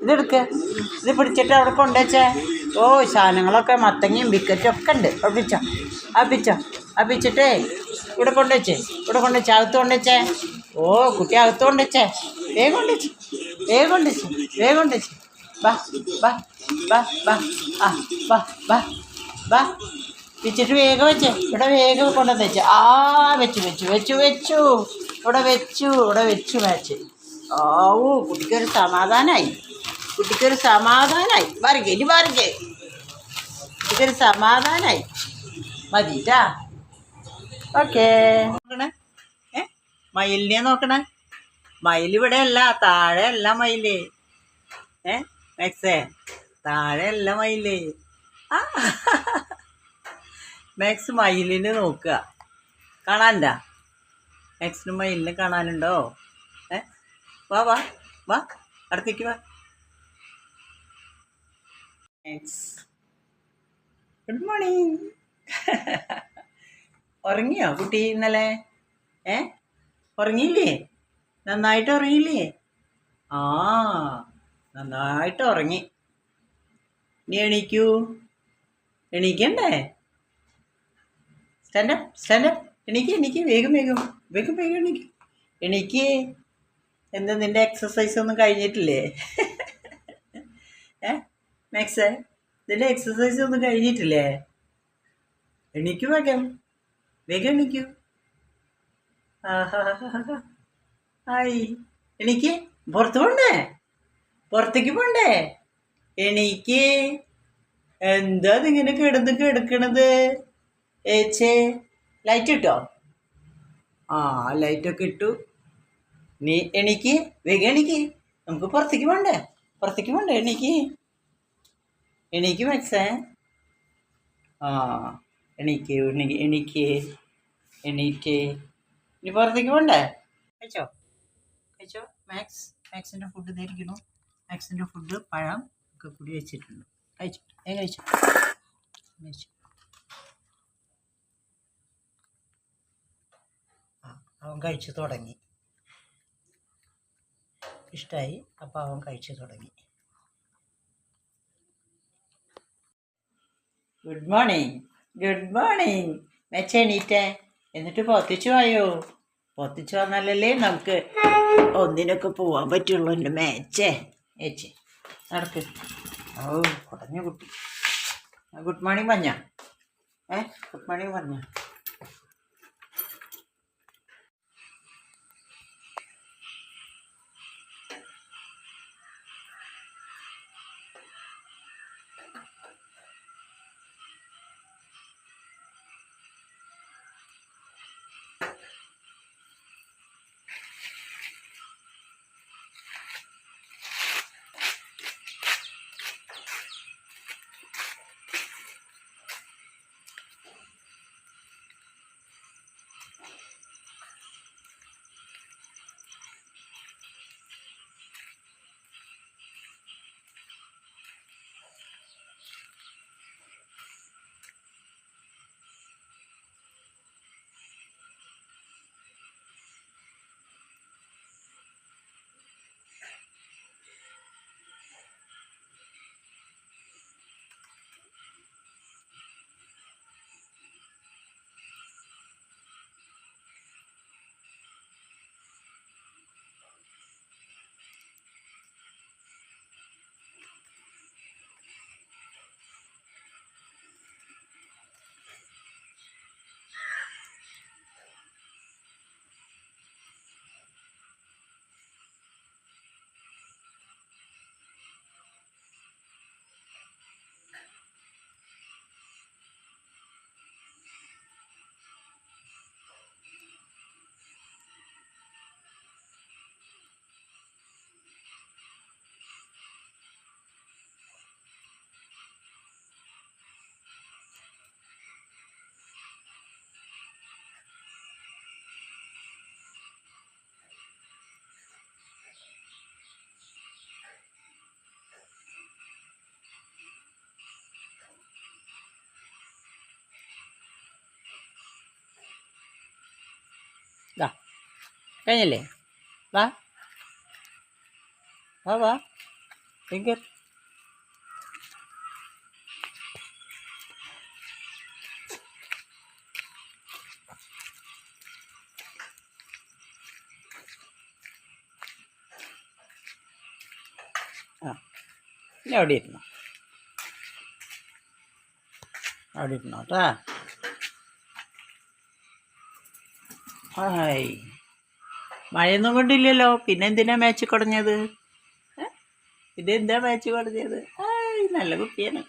ഇതെടുക്ക്. ഇത് പിടിച്ചിട്ട് അവിടെ കൊണ്ടുവച്ചേ. ഓ സാധനങ്ങളൊക്കെ മത്തങ്ങയും ബിക്കറ്റും ഒക്കെ ഉണ്ട്. അപ്പിച്ചോ അപ്പിച്ചോ അപ്പിച്ചിട്ടേ ഇവിടെ കൊണ്ടുവച്ചേ. ഇവിടെ കൊണ്ടുവച്ചേ. അകത്ത് കൊണ്ടുവച്ചേ. ഓ കുട്ടി അകത്ത് കൊണ്ടുവച്ചേ. വേഗം കൊണ്ടുവച്ച് വേഗം കൊണ്ടുവച്ച് വേഗം കൊണ്ടുവച്ച്. ബാ ബാ ബാ ബാ ആ ബാ ബാ ബാ വെച്ചിട്ട് വേഗം വെച്ചേ. ഇവിടെ വേഗം കൊണ്ടുവന്ന് വെച്ചേ. ആ വെച്ചു വെച്ചു വെച്ചു വെച്ചു ഇവിടെ വെച്ചു ഇവിടെ വെച്ചു വെച്ച്. ഓ കുട്ടിക്കൊരു സമാധാനമായി. കുട്ടിക്കൊരു സമാധാനമായി. വരകെ ഇനി വരകെ. കുട്ടിക്കൊരു സമാധാനമായി. മതിട്ടാ. ഓക്കേ. നോക്കണേ. മയിലിനെ നോക്കണേ. മയിലിവിടെ അല്ല, താഴെ അല്ല മയില്. മാക്സേ താഴെ അല്ല മയില്. ആ മാക്സ് മയിലിനെ നോക്കുക. കാണാനുണ്ടാ? മാക്സിന് മയിലിനെ കാണാനുണ്ടോ? വാ വാ വാ അടുത്തേക്ക് വാ. Good morning. ഉറങ്ങിയോ കുട്ടി ഇന്നലെ? ഉറങ്ങിയില്ലേ? നന്നായിട്ട് ഉറങ്ങിയില്ലേ? ആ നന്നായിട്ട് ഉറങ്ങി. ഇനി എണീക്കൂ. എണീക്കണ്ടേ? Standup standup. എണീക്ക് എണീക്ക്. വേഗം വേഗം വേഗം വേഗം എണീക്ക്. എണീക്ക്. എന്താ നിൻ്റെ എക്സസൈസ് ഒന്നും കഴിഞ്ഞിട്ടില്ലേ? മാക്സേ നിൻ്റെ എക്സസൈസ് ഒന്നും കഴിഞ്ഞിട്ടില്ലേ? എണീക്കൂ വേഗം വേഗം എണീക്കൂ. ആയി എണീക്ക്. പുറത്ത് പോണ്ടേ? പുറത്തേക്ക് പോണ്ടേ? എണീക്ക്. എന്താ ഇതിങ്ങനെ കിടന്ന് കിടക്കണത്? ഏച്ചേ ലൈറ്റ് ഇട്ടോ? ആ ലൈറ്റൊക്കെ ഇട്ടു. നീ എണീക്ക് വേഗം എണീക്ക്. നമുക്ക് പുറത്തേക്ക് പോണ്ടേ? പുറത്തേക്ക് പോണ്ടേ? എണീക്ക് എണീക്ക് മാക്സേ. ആ എണീക്ക് എണീക്ക് എണീക്ക് എണീറ്റ്. ഇനി പുറത്തേക്ക് പോണ്ടേ? കഴിച്ചോ കഴിച്ചോ. മാക്സിൻ്റെ ഫുഡ് ഇതായിരിക്കണു. മാക്സിൻ്റെ ഫുഡ് പഴം ഒക്കെ കൂടി വെച്ചിട്ടുണ്ട്. കഴിച്ചു. കഴിച്ചു കഴിച്ചു. അവൻ കഴിച്ചു തുടങ്ങി. ഇഷ്ടമായി. അപ്പോൾ അവൻ കഴിച്ചു തുടങ്ങി. Good morning. Good morning. മെച്ച എണീറ്റേ. എന്നിട്ട് പൊത്തിച്ചു വായോ. പൊത്തിച്ചു വന്നാലല്ലേ നമുക്ക് ഒന്നിനൊക്കെ പോവാൻ പറ്റുള്ളൂ. എൻ്റെ മേച്ചേ ഏച്ചേ നടക്ക്. ഓ കുടഞ്ഞ കുട്ടി. ഗുഡ് മോർണിംഗ് പറഞ്ഞ? ഗുഡ് മോർണിംഗ് പറഞ്ഞ? വാ കഴിഞ്ഞല്ലേ? വാ വാ വാ ഭയങ്കര ആ ഇനി അവിടെ ഇരുന്നോ, അവിടെ ഇരുന്നോ കേട്ടാ. ഹായ്, മഴയൊന്നും കൊണ്ടില്ലല്ലോ, പിന്നെ എന്തിനാ മാച്ച് കുടഞ്ഞത്? ഇതെന്താ മാച്ച് കുടഞ്ഞത്? ഹായ്, നല്ല കുട്ടിയാണ്.